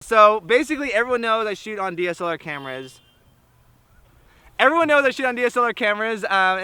So basically everyone knows I shoot on DSLR cameras. And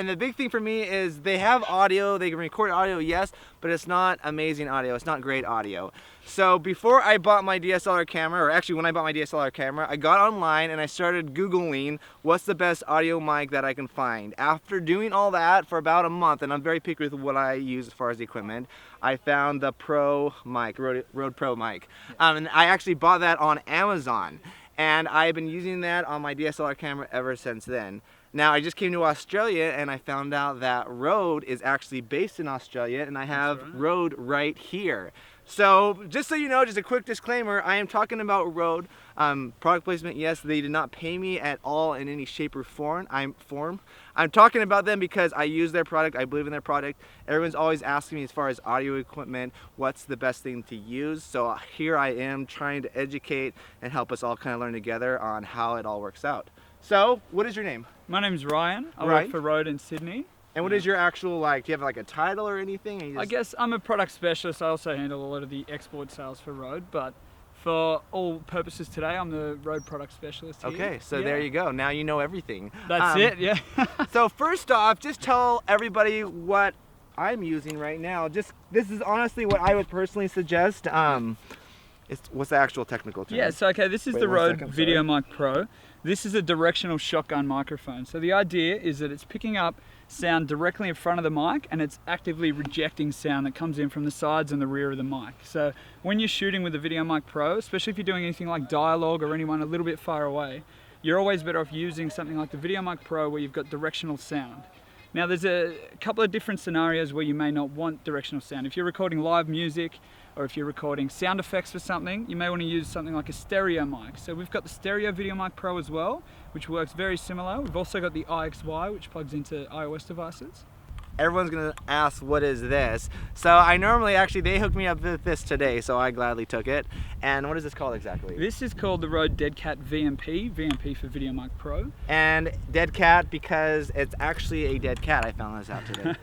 the big thing for me is they have audio, they can record audio, yes, but it's not amazing audio, it's not great audio. So before I bought my DSLR camera, or actually when I bought my DSLR camera, I got online and I started Googling what's the best audio mic that I can find. After doing all that for about a month, and I'm very picky with what I use as far as the equipment, I found the Pro mic, Rode Pro mic. And I actually bought that on Amazon. And I've been using that on my DSLR camera ever since then. Now I just came to Australia and I found out that Rode is actually based in Australia, and I have Rode right here. So just so you know, just a quick disclaimer, I am talking about Rode. Product placement, yes, they did not pay me at all in any shape or form. I'm talking about them because I use their product, I believe in their product. Everyone's always asking me as far as audio equipment, what's the best thing to use. So here I am trying to educate and help us all kind of learn together on how it all works out. So, what is your name? My name's Ryan. I work for Rode in Sydney. And what is your actual, do you have like a title or anything? I guess I'm a product specialist. I also handle a lot of the export sales for Rode, but for all purposes today, I'm the Rode product specialist here. Okay, so there you go. Now you know everything. That's it, yeah. So first off, just tell everybody what I'm using right now. This is honestly what I would personally suggest. What's the actual technical term? Yeah, so this is the Rode VideoMic Pro. This is a directional shotgun microphone. So the idea is that it's picking up sound directly in front of the mic, and it's actively rejecting sound that comes in from the sides and the rear of the mic. So when you're shooting with the VideoMic Pro, especially if you're doing anything like dialog or anyone a little bit far away, you're always better off using something like the VideoMic Pro where you've got directional sound. Now there's a couple of different scenarios where you may not want directional sound. If you're recording live music, or if you're recording sound effects for something, you may want to use something like a stereo mic. So we've got the stereo VideoMic Pro as well, which works very similar. We've also got the EyeXY, which plugs into iOS devices. Everyone's gonna ask, what is this? So I normally, they hooked me up with this today, so I gladly took it. And what is this called exactly? This is called the Rode Deadcat VMP for VideoMic Pro. And Deadcat because it's actually a dead cat, I found this out today.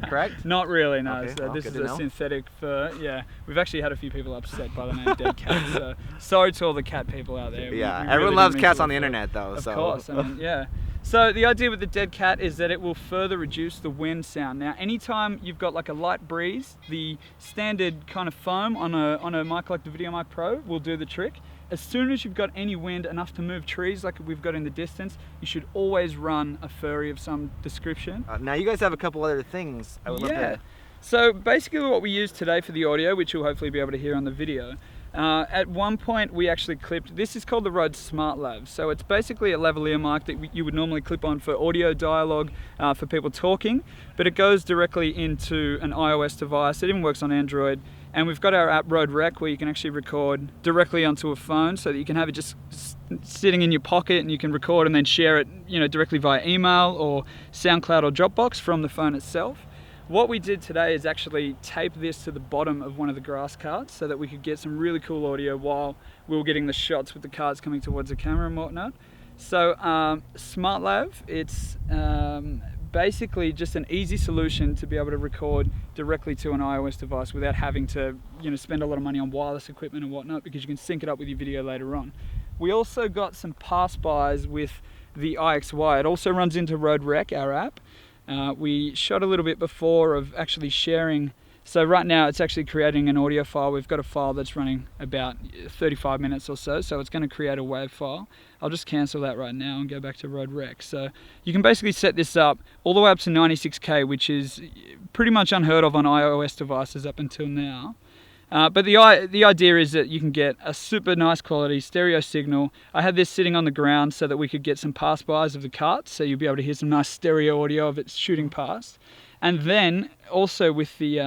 Correct? Not really, no. Okay, So well, this is a know. synthetic fur, yeah. We've actually had a few people upset by the name Deadcat, so sorry to all the cat people out there. Yeah, we everyone really loves didn't mean cats to on the offend. internet though. Of so. course, I mean, yeah. So the idea with the Deadcat is that it will further reduce the wind sound. Now, anytime you've got like a light breeze, the standard kind of foam on a mic like the VideoMic Pro will do the trick. As soon as you've got any wind enough to move trees like we've got in the distance, you should always run a furry of some description. Now you guys have a couple other things. I would love to. So basically what we use today for the audio, which you'll hopefully be able to hear on the video, at one point we actually clipped, this is called the Rode Smartlav. So it's basically a lavalier mic that you would normally clip on for audio dialogue for people talking, but it goes directly into an iOS device. It even works on Android. And we've got our app Rode Rec where you can actually record directly onto a phone, so that you can have it just sitting in your pocket and you can record and then share it, directly via email or SoundCloud or Dropbox from the phone itself. What we did today is actually tape this to the bottom of one of the grass carts so that we could get some really cool audio while we were getting the shots with the carts coming towards the camera and whatnot. So Smartlav, it's basically just an easy solution to be able to record directly to an iOS device without having to spend a lot of money on wireless equipment and whatnot, because you can sync it up with your video later on. We also got some pass-bys with the EyeXY. It also runs into Rode Rec, our app. We shot a little bit before of actually sharing. So right now it's actually creating an audio file. We've got a file that's running about 35 minutes or so it's going to create a WAV file. I'll just cancel that right now and go back to Rode Rec. So you can basically set this up all the way up to 96K, which is pretty much unheard of on iOS devices up until now. But the idea is that you can get a super nice quality stereo signal. I had this sitting on the ground so that we could get some pass-bys of the carts, so you'll be able to hear some nice stereo audio of it shooting past. And then also with the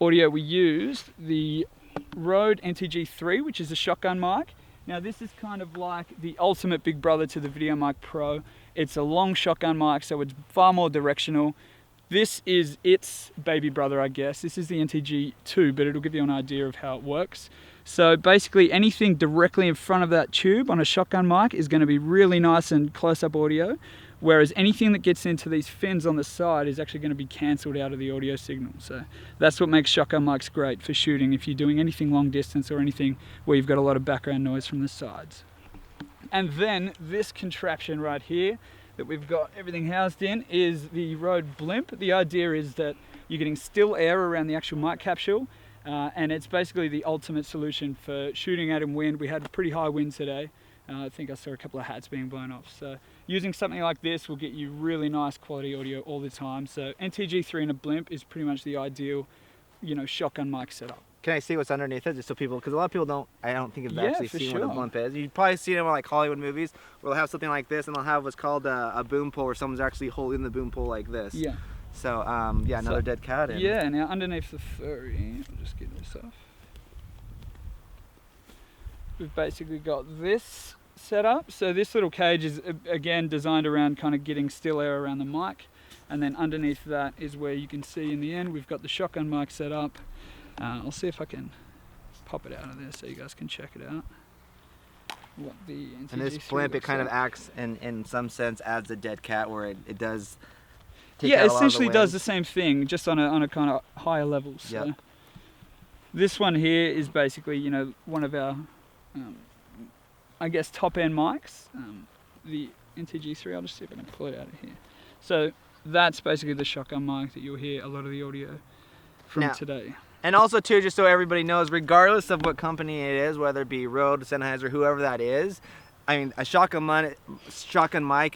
audio we used, the Rode NTG3, which is a shotgun mic. Now this is kind of like the ultimate big brother to the VideoMic Pro. It's a long shotgun mic, so it's far more directional. This is its baby brother, I guess. This is the NTG2, but it'll give you an idea of how it works. So basically anything directly in front of that tube on a shotgun mic is going to be really nice and close-up audio. whereas anything that gets into these fins on the side is actually going to be cancelled out of the audio signal. So that's what makes shotgun mics great for shooting if you're doing anything long distance or anything where you've got a lot of background noise from the sides. And then this contraption right here that we've got everything housed in is the Rode blimp. The idea is that you're getting still air around the actual mic capsule, and it's basically the ultimate solution for shooting out in wind. We had pretty high winds today. I think I saw a couple of hats being blown off. So using something like this will get you really nice quality audio all the time. So NTG3 and a blimp is pretty much the ideal, shotgun mic setup. Can I see what's underneath it, just so people, because a lot of people I don't think have actually seen sure. what a blimp is. You've probably seen it in like Hollywood movies, where they'll have something like this, and they'll have what's called a boom pole, where someone's actually holding the boom pole like this. Yeah. So, yeah, another dead cat. And yeah, now underneath the furry, I'll just get this off. We've basically got this set up. So this little cage is, again, designed around kind of getting still air around the mic. And then underneath that is where you can see in the end, we've got the shotgun mic set up. I'll see if I can pop it out of there so you guys can check it out. What the NTG3 and this blimp, it kind of like. acts in some sense as a dead cat, where it does take yeah, out a lot of the essentially does wind. the same thing, just on a kind of higher level. So Yep. this one here is basically, one of our, I guess, top end mics. The NTG3, I'll just see if I can pull it out of here. So that's basically the shotgun mic that you'll hear a lot of the audio from today. And also too, just so everybody knows, regardless of what company it is, whether it be Rode, Sennheiser, whoever that is, I mean, a shotgun mic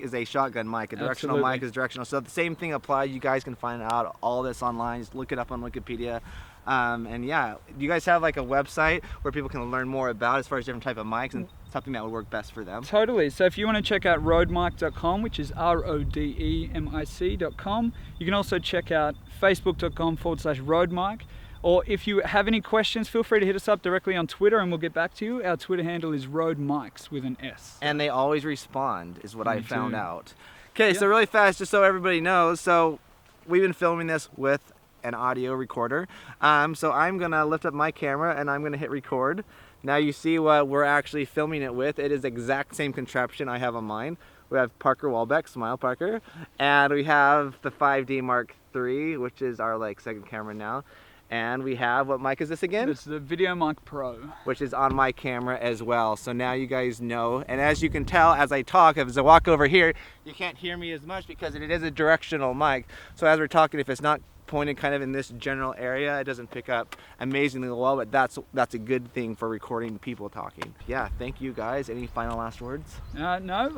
is a shotgun mic. A directional mic is directional. So the same thing applies. You guys can find out all this online. Just look it up on Wikipedia. And yeah, do you guys have like a website where people can learn more about as far as different type of mics and something that would work best for them? Totally. So if you want to check out rodemic.com, which is RODEMIC.com, you can also check out facebook.com/rodemic. Or if you have any questions, feel free to hit us up directly on Twitter and we'll get back to you. Our Twitter handle is RodeMics with an S. And they always respond, is what I found out. Okay, so really fast, just so everybody knows, so we've been filming this with an audio recorder. So I'm gonna lift up my camera and I'm gonna hit record. Now you see what we're actually filming it with. It is the exact same contraption I have on mine. We have Parker Walbeck, smile Parker, and we have the 5D Mark III, which is our second camera now. And we have, what mic is this again? It's the VideoMic Pro. Which is on my camera as well. So now you guys know. And as you can tell, as I talk, as I walk over here, you can't hear me as much because it is a directional mic. So as we're talking, if it's not pointed kind of in this general area, it doesn't pick up amazingly well, but that's a good thing for recording people talking. Yeah, thank you guys. Any final last words? No,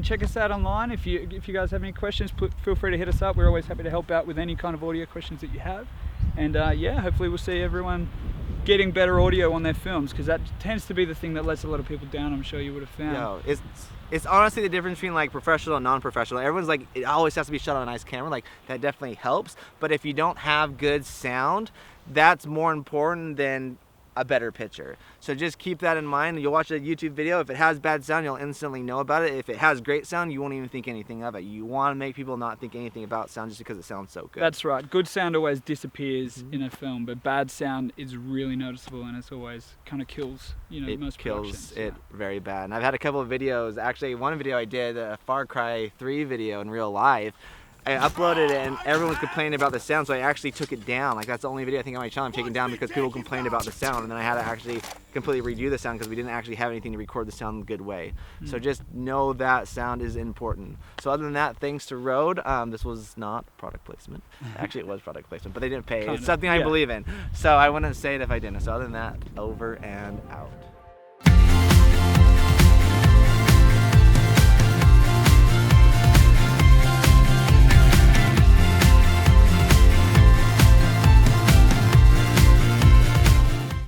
check us out online. If you guys have any questions, feel free to hit us up. We're always happy to help out with any kind of audio questions that you have. And yeah, hopefully we'll see everyone getting better audio on their films, because that tends to be the thing that lets a lot of people down. I'm sure you would have found. Yo, it's honestly the difference between professional and non-professional. Everyone's like, it always has to be shot on a nice camera. That definitely helps. But if you don't have good sound, that's more important than a better picture. So just keep that in mind. You'll watch a YouTube video. If it has bad sound, you'll instantly know about it. If it has great sound, you won't even think anything of it. You want to make people not think anything about sound just because it sounds so good. That's right. Good sound always disappears in a film, but bad sound is really noticeable, and it's always kind of kills, most productions. It kills it very bad. And I've had a couple of videos. Actually, one video I did, a Far Cry 3 video in real life. I uploaded it and everyone was complaining about the sound, so I actually took it down. That's the only video I think on my channel I'm taking down because people complained about the sound, and then I had to actually completely redo the sound because we didn't actually have anything to record the sound in a good way. So just know that sound is important. So other than that, thanks to Rode. This was not product placement. Actually, it was product placement, but they didn't pay. It's something I believe in. So I wouldn't say it if I didn't. So other than that, over and out.